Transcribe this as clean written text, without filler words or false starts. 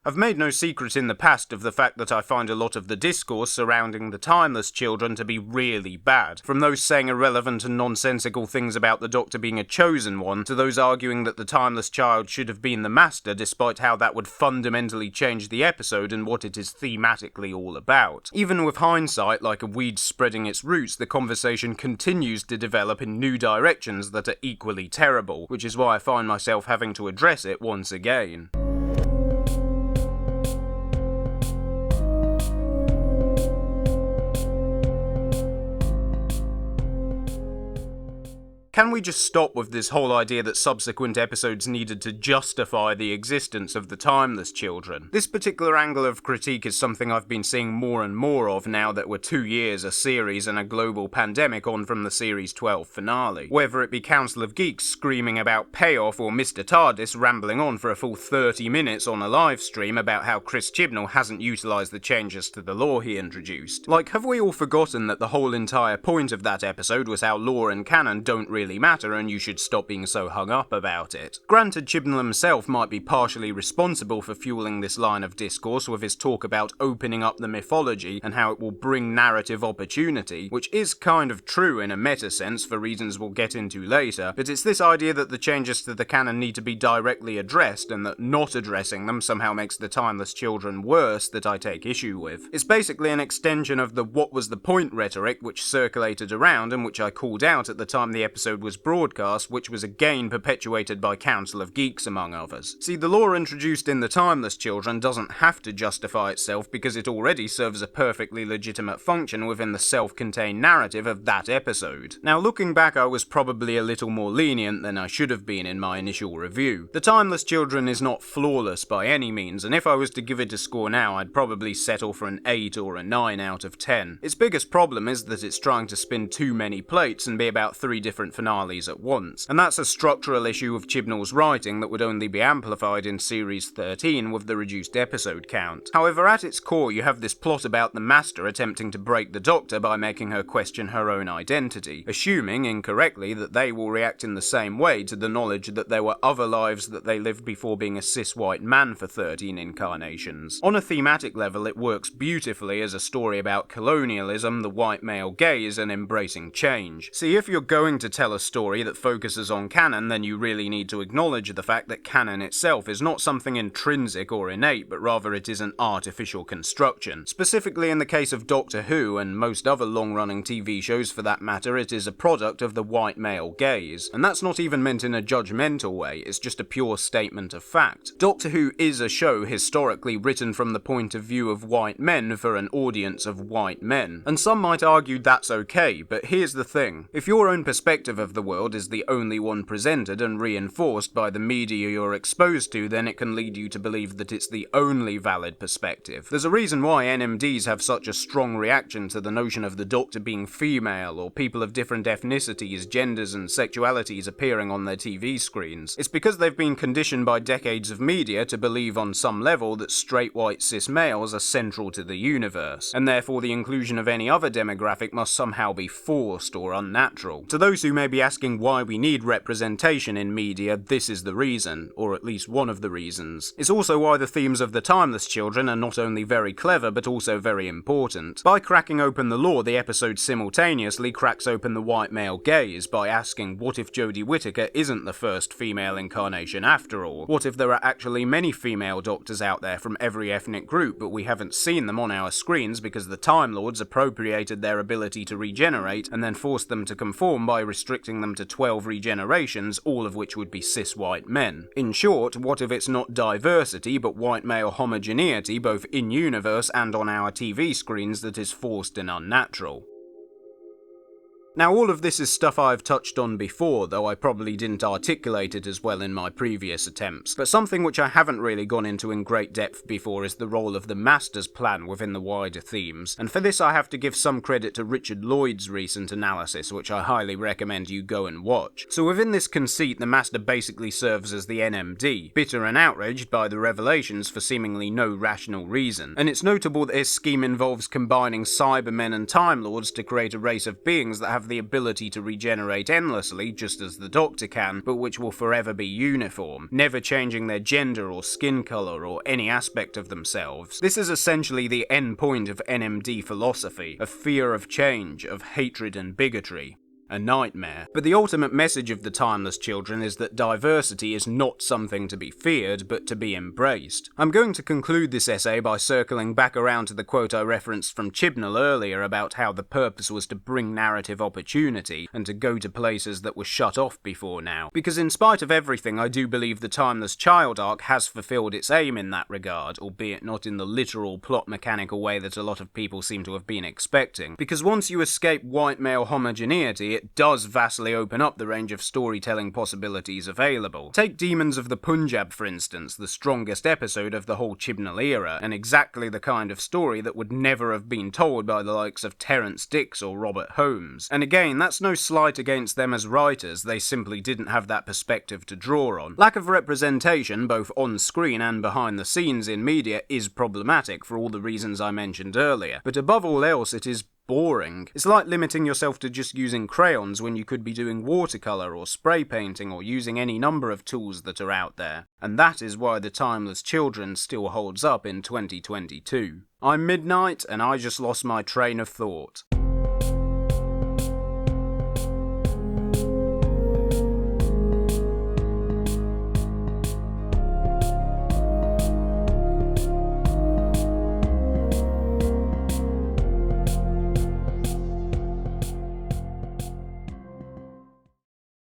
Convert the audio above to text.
I've made no secret in the past of the fact that I find a lot of the discourse surrounding the Timeless Children to be really bad, from those saying irrelevant and nonsensical things about the Doctor being a chosen one, to those arguing that the Timeless Child should have been the Master, despite how that would fundamentally change the episode and what it is thematically all about. Even with hindsight, like a weed spreading its roots, the conversation continues to develop in new directions that are equally terrible, which is why I find myself having to address it once again. Can we just stop with this whole idea that subsequent episodes needed to justify the existence of the Timeless Children? This particular angle of critique is something I've been seeing more and more of now that we're 2 years, a series, and a global pandemic on from the Series 12 finale. Whether it be Council of Geeks screaming about payoff or Mr. TARDIS rambling on for a full 30 minutes on a live stream about how Chris Chibnall hasn't utilised the changes to the lore he introduced. Like, have we all forgotten that the whole entire point of that episode was how lore and canon don't really matter and you should stop being so hung up about it? Granted, Chibnall himself might be partially responsible for fueling this line of discourse with his talk about opening up the mythology and how it will bring narrative opportunity, which is kind of true in a meta sense for reasons we'll get into later, but it's this idea that the changes to the canon need to be directly addressed and that not addressing them somehow makes the Timeless Children worse that I take issue with. It's basically an extension of the what was the point rhetoric which circulated around and which I called out at the time the episode was broadcast, which was again perpetuated by Council of Geeks among others. See, the lore introduced in the Timeless Children doesn't have to justify itself because it already serves a perfectly legitimate function within the self-contained narrative of that episode. Now, looking back, I was probably a little more lenient than I should have been in my initial review. The Timeless Children is not flawless by any means, and if I was to give it a score now, I'd probably settle for an 8 or a 9 out of 10. Its biggest problem is that it's trying to spin too many plates and be about 3 different finales at once, and that's a structural issue of Chibnall's writing that would only be amplified in Series 13 with the reduced episode count. However, at its core you have this plot about the Master attempting to break the Doctor by making her question her own identity, assuming, incorrectly, that they will react in the same way to the knowledge that there were other lives that they lived before being a cis-white man for 13 incarnations. On a thematic level, it works beautifully as a story about colonialism, the white male gaze, and embracing change. See, if you're going to tell a story that focuses on canon, then you really need to acknowledge the fact that canon itself is not something intrinsic or innate, but rather it is an artificial construction. Specifically in the case of Doctor Who, and most other long-running TV shows for that matter, it is a product of the white male gaze. And that's not even meant in a judgmental way, it's just a pure statement of fact. Doctor Who is a show historically written from the point of view of white men for an audience of white men. And some might argue that's okay, but here's the thing. If your own perspective of the world is the only one presented and reinforced by the media you're exposed to, then it can lead you to believe that it's the only valid perspective. There's a reason why NMDs have such a strong reaction to the notion of the Doctor being female, or people of different ethnicities, genders and sexualities appearing on their TV screens. It's because they've been conditioned by decades of media to believe on some level that straight white cis males are central to the universe, and therefore the inclusion of any other demographic must somehow be forced or unnatural. To those who may be asking why we need representation in media, this is the reason, or at least one of the reasons. It's also why the themes of the Timeless Children are not only very clever but also very important. By cracking open the lore, the episode simultaneously cracks open the white male gaze by asking, what if Jodie Whittaker isn't the first female incarnation after all? What if there are actually many female Doctors out there from every ethnic group, but we haven't seen them on our screens because the Time Lords appropriated their ability to regenerate and then forced them to conform by restricting them to 12 regenerations, all of which would be cis-white men. In short, what if it's not diversity, but white male homogeneity, both in-universe and on our TV screens, that is forced and unnatural? Now, all of this is stuff I've touched on before, though I probably didn't articulate it as well in my previous attempts, but something which I haven't really gone into in great depth before is the role of the Master's plan within the wider themes, and for this I have to give some credit to Richard Lloyd's recent analysis, which I highly recommend you go and watch. So within this conceit, the Master basically serves as the NMD, bitter and outraged by the revelations for seemingly no rational reason, and it's notable that his scheme involves combining Cybermen and Time Lords to create a race of beings that have have the ability to regenerate endlessly, just as the Doctor can, but which will forever be uniform, never changing their gender or skin colour or any aspect of themselves. This is essentially the end point of NMD philosophy, of fear of change, of hatred and bigotry. A nightmare. But the ultimate message of the Timeless Children is that diversity is not something to be feared, but to be embraced. I'm going to conclude this essay by circling back around to the quote I referenced from Chibnall earlier about how the purpose was to bring narrative opportunity, and to go to places that were shut off before now. Because in spite of everything, I do believe the Timeless Child arc has fulfilled its aim in that regard, albeit not in the literal plot mechanical way that a lot of people seem to have been expecting. Because once you escape white male homogeneity, it does vastly open up the range of storytelling possibilities available. Take Demons of the Punjab, for instance, the strongest episode of the whole Chibnall era, and exactly the kind of story that would never have been told by the likes of Terence Dicks or Robert Holmes. And again, that's no slight against them as writers, they simply didn't have that perspective to draw on. Lack of representation, both on screen and behind the scenes in media, is problematic for all the reasons I mentioned earlier, but above all else it is boring. It's like limiting yourself to just using crayons when you could be doing watercolour or spray painting or using any number of tools that are out there. And that is why The Timeless Children still holds up in 2022. I'm Midnight, and I just lost my train of thought.